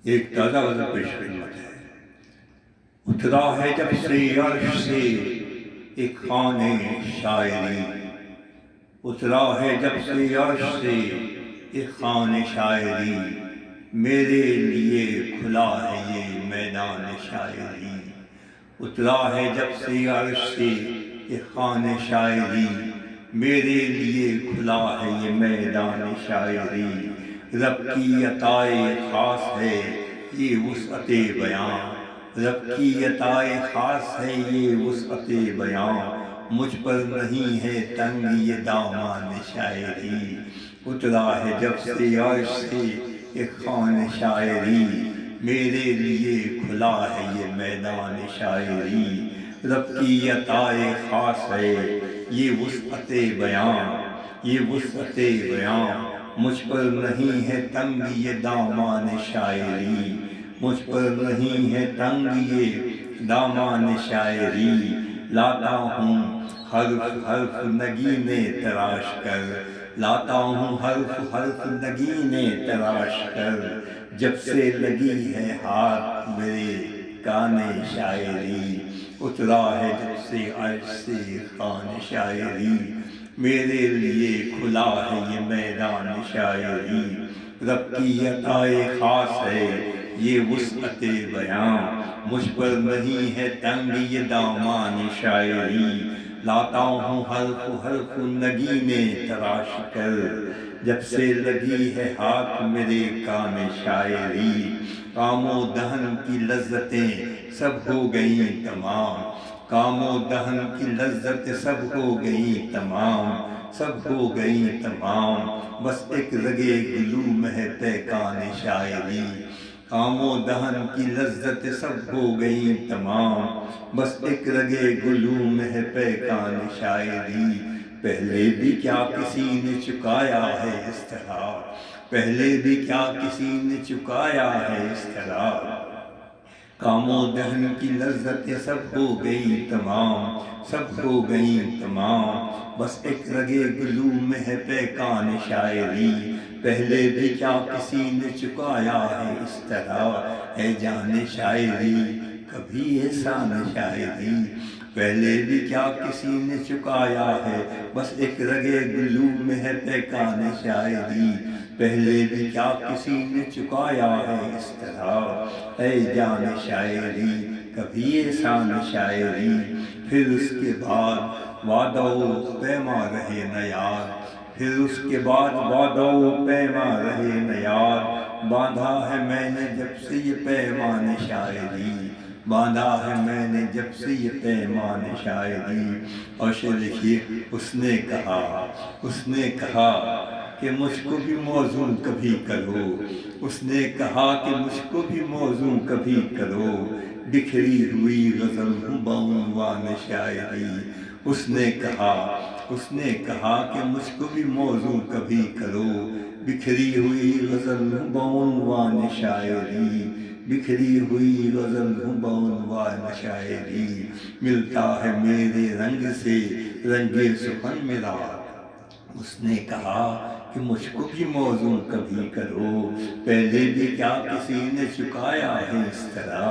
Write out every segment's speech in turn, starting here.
ایک تازہ غزل پیش خدمت ہے۔ اترا ہے جب سے عرش سے ایک خوان شاعری، اترا ہے جب سے عرش سے ایک خوان شاعری، میرے لیے کھلا ہے یہ میدان شاعری۔ اترا ہے جب سے عرش سے ایک خوان شاعری، میرے لیے کھلا ہے یہ میدان شاعری۔ رب کی عطائے خاص ہے یہ وسعت بیاں، رب کی عطائے خاص ہے یہ وسعت بیاں، مجھ پر نہیں ہے تنگ یہ دامان شاعری۔ اترا ہے جب سے عرش سے ایک خوان شاعری، میرے لیے کھلا ہے یہ میدان شاعری۔ رب کی عطائے خاص ہے یہ وسعت بیاں، یہ وسعت بیاں، مجھ پر نہیں ہے تنگ یہ دامان شاعری، مجھ پر نہیں ہے تنگ یہ دامان شاعری۔ لاتا ہوں حرف حرف نگینے تراش کر، لاتا ہوں حرف حرف نگینے تراش کر، جب سے لگی ہے ہاتھ میرے کان شاعری۔ اترا ہے جب سے عرش سے خوان شاعری، میرے لیے کھلا ہے یہ میدان شاعری۔ رب کی عطائے خاص ہے یہ وسعت بیاں، مجھ پر نہیں ہے تنگ یہ دامان شاعری۔ لاتا ہوں حرف حرف نگینے تراش کر، جب سے لگی ہے ہاتھ میرے کان شاعری۔ کام و دہن کی لذتیں سب ہو گئیں تمام، کام و دہن کی لذت سب ہو گئیں تمام، سب ہو گئیں تمام، بس ایک رگے گلوم ہے پیکان شاعری۔ کام و دہن کی لذت سب ہو گئیں تمام، بس ایک رگے گلوم ہے پیکان شاعری۔ پہلے بھی کیا کسی نے چکایا ہے اس طرح، پہلے بھی کیا کسی نے چکایا ہے اس طرح، کام و دہن کی لذتیں سب ہو گئیں تمام، سب ہو گئیں تمام، بس ایک رگے گلوم ہے پیکان شاعری۔ پہلے بھی کیا کسی نے چکایا ہے اس طرح، ہے جان شاعری کبھی احسان شاعری۔ پہلے بھی کیا کسی نے چکایا ہے، بس ایک رگے گلوم ہے پیکان شاعری۔ پہلے بھی کیا کسی نے چکایا ہے اس طرح، اے جان شاعری کبھی احسان شاعری۔ پھر اس کے بعد وعدہ و پیما رہے نہ یاد، پھر اس کے بعد وعدہ و پیما رہے نہ یاد، باندھا ہے میں نے جب سے یہ پیمان شاعری، باندھا ہے میں نے جب سے یہ پیمان شاعری۔ اور لکھیے اس نے کہا، اس نے کہا کہ مجھ کو بھی موزوں کبھی کرو، اس نے کہا کہ مجھ کو بھی موزوں کبھی کرو، بکھری ہوئی غزل ہوں بعنوان شاعری۔ اس نے کہا، اس نے کہا کہ مجھ کو بھی موزوں کبھی کرو، بکھری ہوئی غزل ہوں بعنوان شاعری، بکھری ہوئی غزل ہوں بعنوان شاعری۔ ملتا ہے میرے رنگ سے رنگ سخن میرا، اس نے کہا کہ مجھ کو بھی موزوں کبھی کرو، پہلے بھی کیا کسی نے چکایا ہے اس طرح،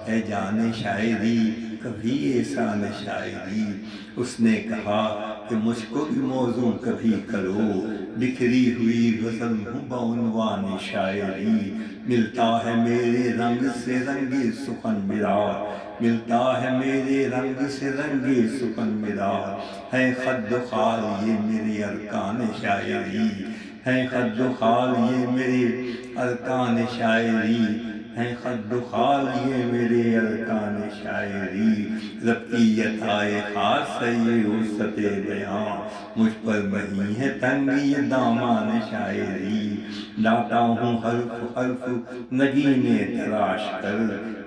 ہے جان شاعری کبھی احسان شاعری۔ اس نے کہا کہ مجھ کو بھی موزوں کبھی کرو، بکھری ہوئی غزل ہوں بعنوان شاعری۔ ملتا ہے میرے رنگ سے رنگ سخن میرا، ملتا ہے میرے رنگ سے رنگ سخن میرا، ہے خد و خال یہ میرے ارکان شاعری، ہے خد و خال یہ میرے ارکان شاعری، ہے خد و خال یہ میرے ارکان شاعری۔ رب کی عطائے خاص ہے یہ وسعت بیاں، مجھ پر نہیں ہے تنگ یہ دامان شاعری۔ لاتا ہوں حرف حرف نگینے تراش کر،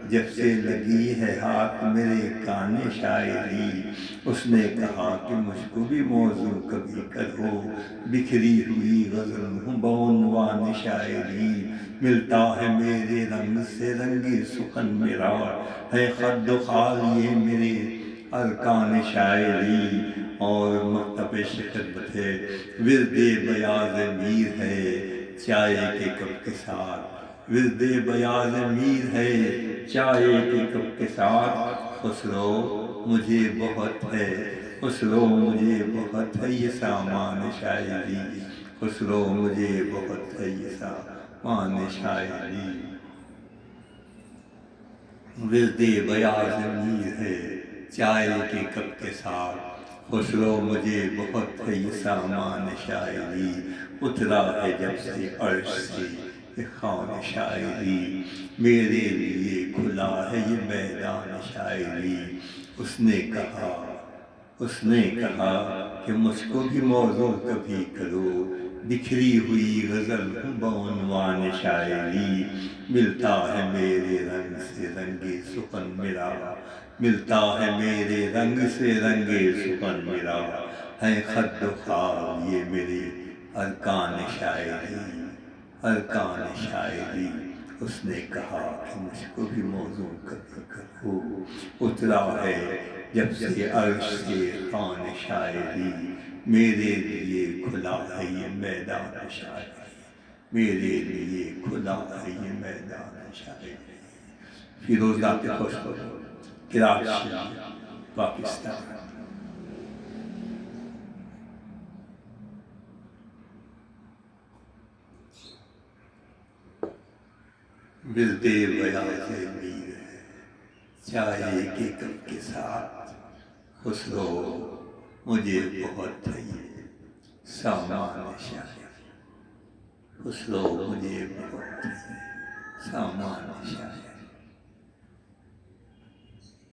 جب سے لگی ہے ہاتھ میرے کان شاعری۔ اس نے کہا کہ مجھ کو بھی موزوں کبھی کرو، بکھری ہوئی غزل ہوں بعنوان شاعری۔ ملتا ہے میرے رنگ سے رنگ سخن میرا، ہے خد و خال یہ میرے ارکان شاعری۔ اور مکتب خدمت ہے، ورد بیاض میر ہے چائے کے کپ کے ساتھ، ورد بیاض میر ہے چائے کے کپ کے ساتھ، خسرو مجھے بہت ہے، خسرو مجھے بہت ہے یہ سامان شاعری، خسرو مجھے بہت ہے یہ سامان شاعری، ورد بیاض میر ہے چائے کے کپ کے ساتھ، خسرو مجھے بہت ہے یہ سامان شاعری، اترا ہے جب سے عرش سے یہ خوان شاعری، میرے لیے کھلا ہے یہ میدان شاعری، اس نے کہا کہ مجھ کو بھی موضوع کبھی کرو، بکھری ہوئی غزل ہوں بعنوان شاعری، ملتا ہے میرے رنگ سے رنگ سخن میرا، ملتا ہے میرے رنگ سے رنگ سخن میرا، ہے خد و خال یہ میرے ارکان شاعری، ارکان شاعری، اس نے کہا کہ مجھ کو بھی موضوع کبھی کرو، اترا ہے جب سے عرش سے خوان شاعری، میرے لیے کھلا ہے یہ میدان شاعری، میرے لیے کھلا ہے یہ میدان شاعری۔ فیروز ذات خوش ہو، کراچی، پاکستان۔ ورد بیاض میر ہے چائے کے کپ کے ساتھ، خسرو مجھے بہت ہے یہ سامان شاعری، خسرو مجھے بہت ہے سامان شاعری۔